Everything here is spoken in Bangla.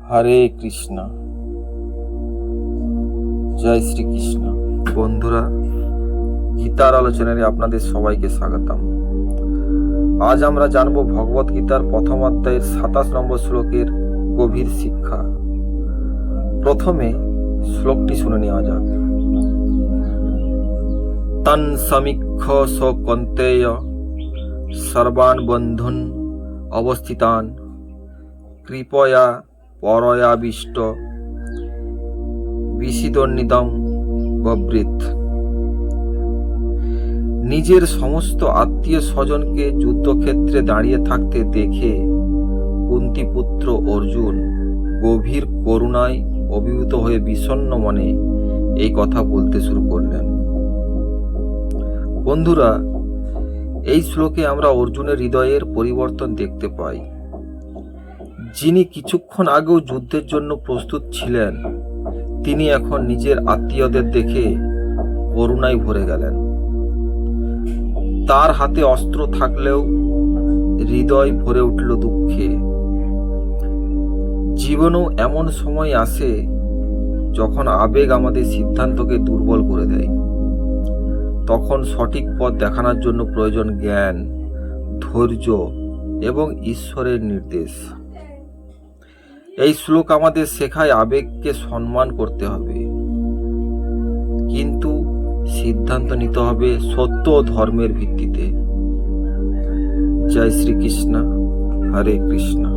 হরে কৃষ্ণ। জয় শ্রীকৃষ্ণ। বন্ধুরা, গীতার আলোচনায় আপনাদের সবাইকে স্বাগতম। আজ আমরা জানব ভগবত গীতার প্রথম অধ্যায়ের 27 নম্বর শ্লোকের গভীর শিক্ষা। প্রথমে শ্লোকটি শুনে নেওয়া যাক। তন সমীক্ষ কন্তেয় সর্বান বন্ধুন অবস্থিতান কৃপয়া পরয়াবিষ্ট বিশিদন্নিদম বব্রিত। নিজের সমস্ত আত্মীয় স্বজনকে যুদ্ধক্ষেত্রে দাঁড়িয়ে থাকতে দেখে কুন্তিপুত্র অর্জুন গভীর করুণায় অভিভূত হয়ে বিষণ্ণ মনে এই কথা বলতে শুরু করলেন। বন্ধুরা, এই শ্লোকে আমরা অর্জুনের হৃদয়ের পরিবর্তন দেখতে পাই। যিনি কিছুক্ষণ আগেও যুদ্ধের জন্য প্রস্তুত ছিলেন, তিনি এখন নিজের আত্মীয়দের দেখে করুণায় ভরে গেলেন। তার হাতে অস্ত্র থাকলেও হৃদয় ভরে উঠল দুঃখে। জীবনেও এমন সময় আসে যখন আবেগ আমাদের সিদ্ধান্তকে দুর্বল করে দেয়। তখন সঠিক পথ দেখানোর জন্য প্রয়োজন জ্ঞান, ধৈর্য এবং ঈশ্বরের নির্দেশ। এই শ্লোক আমাদের শেখায় আবেগকে সম্মান করতে হবে, কিন্তু সিদ্ধান্ত নিতে হবে সত্য ও ধর্মের ভিত্তিতে। জয় শ্রীকৃষ্ণ। হরে কৃষ্ণ।